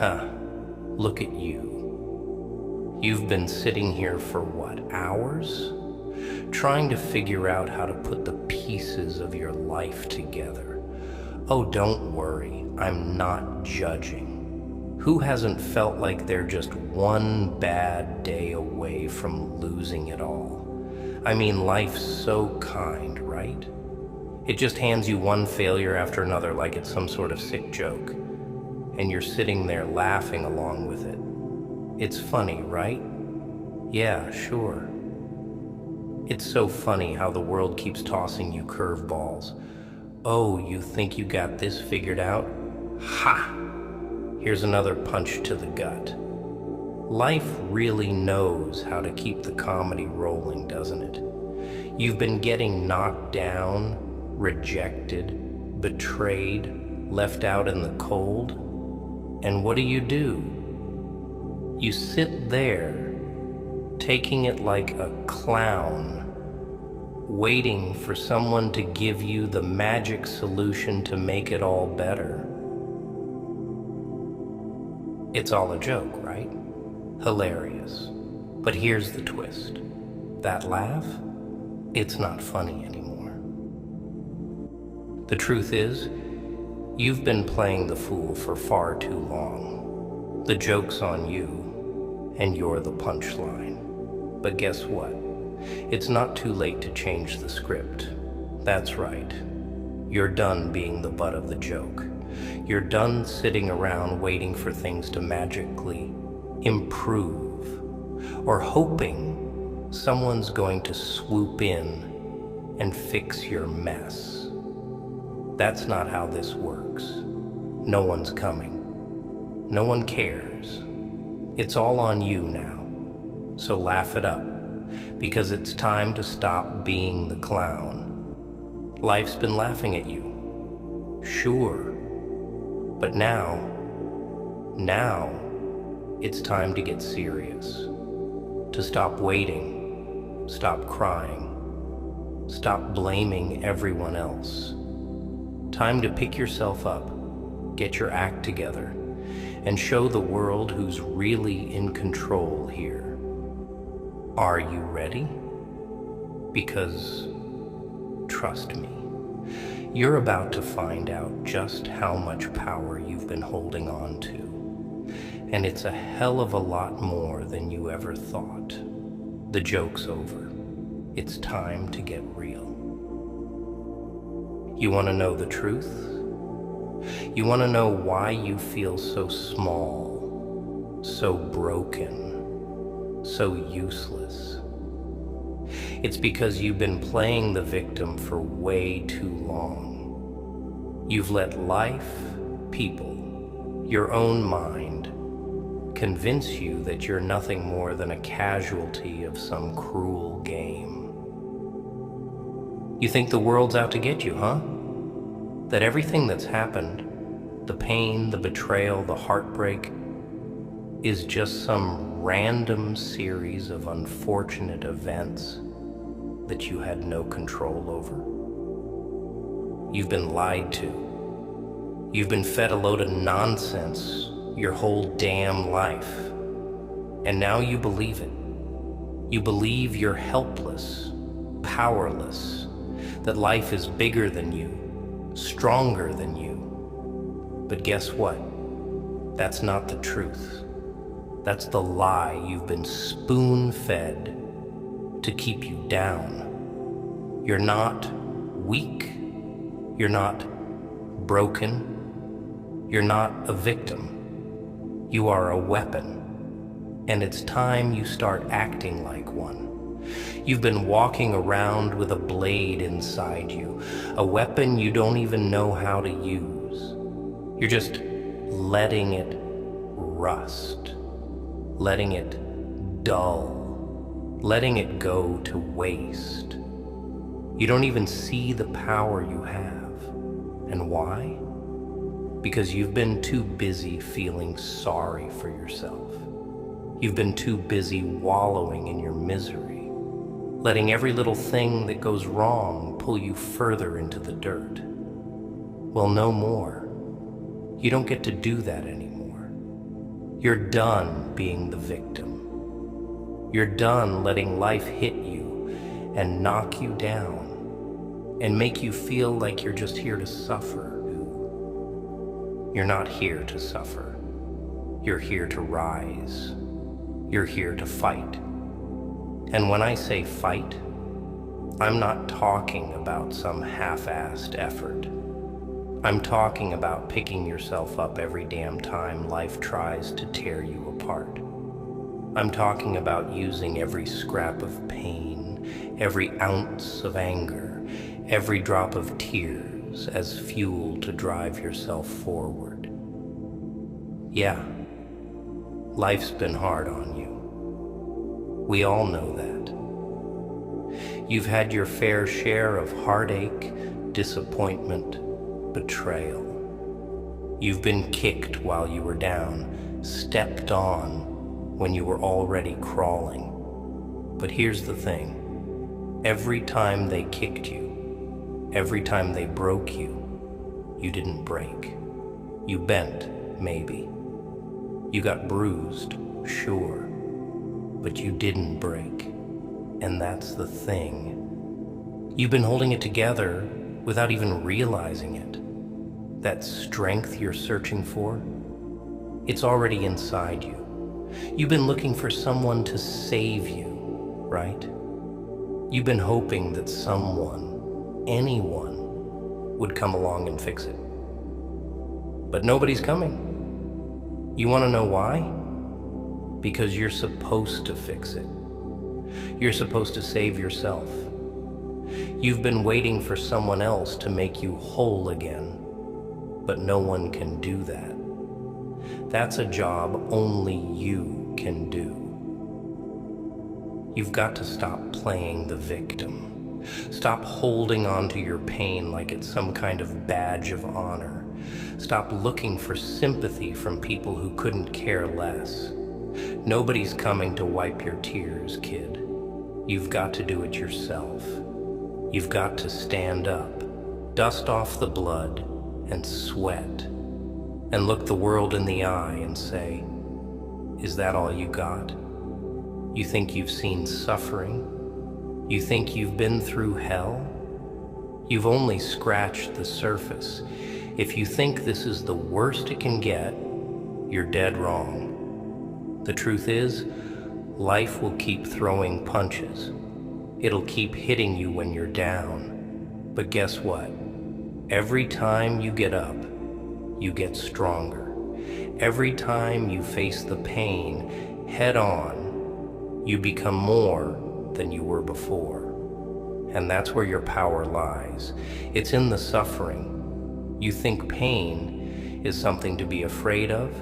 Huh, look at you. You've been sitting here for what, hours? Trying to figure out how to put the pieces of your life together. Oh, don't worry, I'm not judging. Who hasn't felt like they're just one bad day away from losing it all? I mean, life's so kind, right? It just hands you one failure after another like it's some sort of sick joke. And you're sitting there laughing along with it. It's funny, right? Yeah, sure. It's so funny how the world keeps tossing you curveballs. Oh, you think you got this figured out? Ha! Here's another punch to the gut. Life really knows how to keep the comedy rolling, doesn't it? You've been getting knocked down, rejected, betrayed, left out in the cold. And what do? You sit there, taking it like a clown, waiting for someone to give you the magic solution to make it all better. It's all a joke, right? Hilarious. But here's the twist. That laugh, it's not funny anymore. The truth is, you've been playing the fool for far too long. The joke's on you, and you're the punchline. But guess what? It's not too late to change the script. That's right. You're done being the butt of the joke. You're done sitting around waiting for things to magically improve, or hoping someone's going to swoop in and fix your mess. That's not how this works. No one's coming. No one cares. It's all on you now. So laugh it up, because it's time to stop being the clown. Life's been laughing at you. Sure. But now, it's time to get serious. To stop waiting, stop crying, stop blaming everyone else. Time to pick yourself up, get your act together, and show the world who's really in control here. Are you ready? Because, trust me, you're about to find out just how much power you've been holding on to. And it's a hell of a lot more than you ever thought. The joke's over. It's time to get real. You want to know the truth? You want to know why you feel so small, so broken, so useless? It's because you've been playing the victim for way too long. You've let life, people, your own mind, convince you that you're nothing more than a casualty of some cruel game. You think the world's out to get you, huh? That everything that's happened, the pain, the betrayal, the heartbreak, is just some random series of unfortunate events that you had no control over? You've been lied to. You've been fed a load of nonsense your whole damn life. And now you believe it. You believe you're helpless, powerless, that life is bigger than you, stronger than you. But guess what? That's not the truth. That's the lie you've been spoon-fed to keep you down. You're not weak. You're not broken. You're not a victim. You are a weapon, and it's time you start acting like one. You've been walking around with a blade inside you, a weapon you don't even know how to use. You're just letting it rust, letting it dull, letting it go to waste. You don't even see the power you have. And why? Because you've been too busy feeling sorry for yourself. You've been too busy wallowing in your misery, letting every little thing that goes wrong pull you further into the dirt. Well, no more. You don't get to do that anymore. You're done being the victim. You're done letting life hit you and knock you down and make you feel like you're just here to suffer. You're not here to suffer. You're here to rise. You're here to fight. And when I say fight, I'm not talking about some half-assed effort. I'm talking about picking yourself up every damn time life tries to tear you apart. I'm talking about using every scrap of pain, every ounce of anger, every drop of tears as fuel to drive yourself forward. Yeah, life's been hard on you. We all know that. You've had your fair share of heartache, disappointment, betrayal. You've been kicked while you were down, stepped on when you were already crawling. But here's the thing. Every time they kicked you, every time they broke you, you didn't break. You bent, maybe. You got bruised, sure. But you didn't break. And that's the thing. You've been holding it together without even realizing it. That strength you're searching for, it's already inside you. You've been looking for someone to save you, right? You've been hoping that someone, anyone, would come along and fix it. But nobody's coming. You want to know why? Because you're supposed to fix it. You're supposed to save yourself. You've been waiting for someone else to make you whole again, but no one can do that. That's a job only you can do. You've got to stop playing the victim. Stop holding on to your pain like it's some kind of badge of honor. Stop looking for sympathy from people who couldn't care less. Nobody's coming to wipe your tears, kid. You've got to do it yourself. You've got to stand up, dust off the blood, and sweat, and look the world in the eye and say, is that all you got? You think you've seen suffering? You think you've been through hell? You've only scratched the surface. If you think this is the worst it can get, you're dead wrong. The truth is, life will keep throwing punches. It'll keep hitting you when you're down. But guess what? Every time you get up, you get stronger. Every time you face the pain head on, you become more than you were before. And that's where your power lies. It's in the suffering. You think pain is something to be afraid of,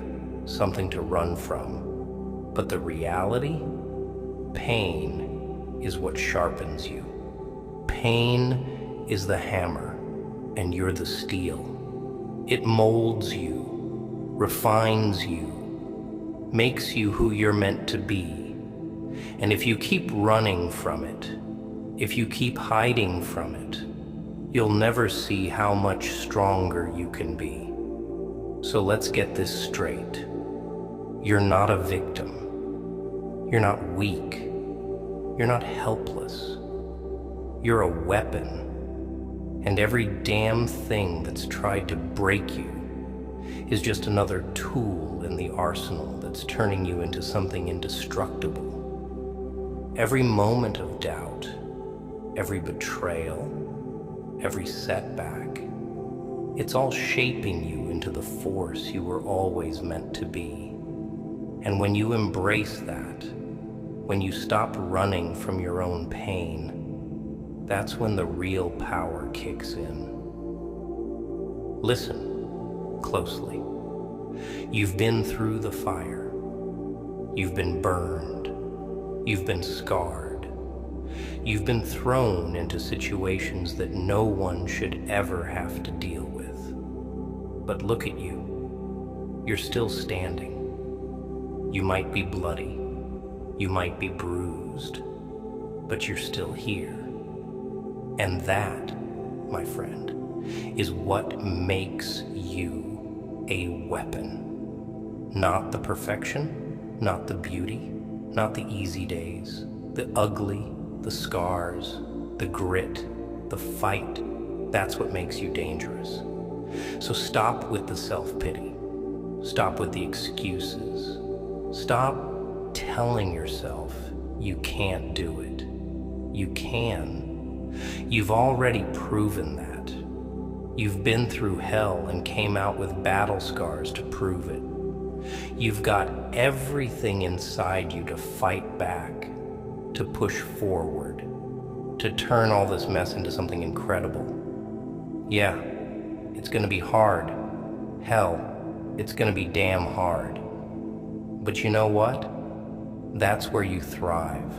something to run from. But the reality? Pain is what sharpens you. Pain is the hammer, and you're the steel. It molds you, refines you, makes you who you're meant to be. And if you keep running from it, if you keep hiding from it, you'll never see how much stronger you can be. So let's get this straight. You're not a victim. You're not weak. You're not helpless. You're a weapon. And every damn thing that's tried to break you is just another tool in the arsenal that's turning you into something indestructible. Every moment of doubt, every betrayal, every setback, it's all shaping you into the force you were always meant to be. And when you embrace that, when you stop running from your own pain, that's when the real power kicks in. Listen closely. You've been through the fire. You've been burned. You've been scarred. You've been thrown into situations that no one should ever have to deal with. But look at you. You're still standing. You might be bloody. You might be bruised. But you're still here. And that, my friend, is what makes you a weapon. Not the perfection, not the beauty, not the easy days, the ugly, the scars, the grit, the fight. That's what makes you dangerous. So stop with the self-pity. Stop with the excuses. Stop telling yourself you can't do it. You can. You've already proven that. You've been through hell and came out with battle scars to prove it. You've got everything inside you to fight back, to push forward, to turn all this mess into something incredible. Yeah, it's gonna be hard. Hell, it's gonna be damn hard. But you know what? That's where you thrive.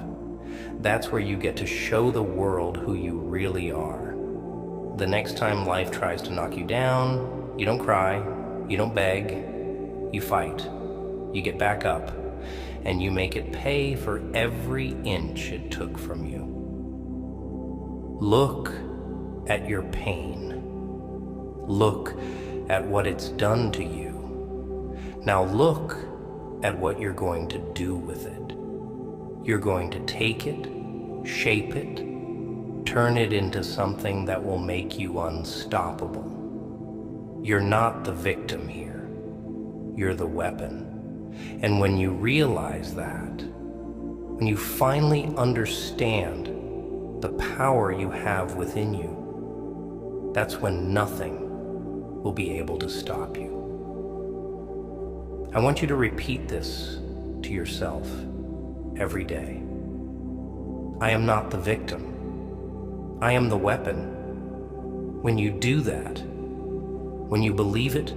That's where you get to show the world who you really are. The next time life tries to knock you down, you don't cry, you don't beg, you fight. You get back up, and you make it pay for every inch it took from you. Look at your pain. Look at what it's done to you. Now look at what you're going to do with it. You're going to take it, shape it, turn it into something that will make you unstoppable. You're not the victim here. You're the weapon. And when you realize that, when you finally understand the power you have within you, that's when nothing will be able to stop you. I want you to repeat this to yourself every day. I am not the victim. I am the weapon. When you do that, when you believe it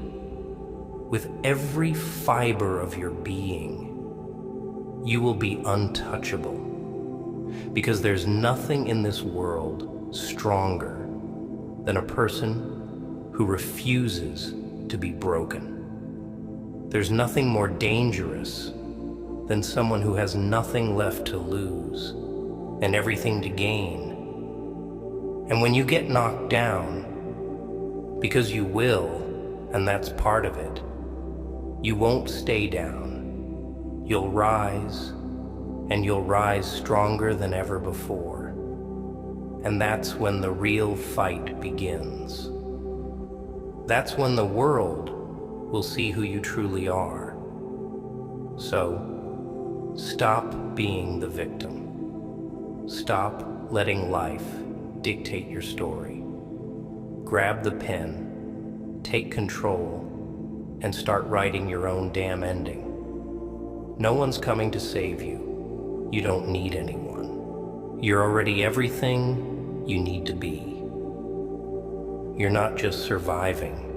with every fiber of your being, you will be untouchable, because there's nothing in this world stronger than a person who refuses to be broken. There's nothing more dangerous than someone who has nothing left to lose and everything to gain. And when you get knocked down, because you will, and that's part of it, you won't stay down. You'll rise, and you'll rise stronger than ever before. And that's when the real fight begins. That's when the world will see who you truly are. So, stop being the victim. Stop letting life dictate your story. Grab the pen, take control, and start writing your own damn ending. No one's coming to save you. You don't need anyone. You're already everything you need to be. You're not just surviving.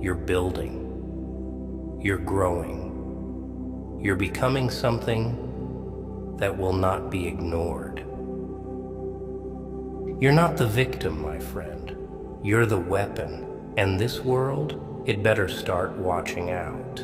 You're building. You're growing. You're becoming something that will not be ignored. You're not the victim, my friend. You're the weapon. And this world, it better start watching out.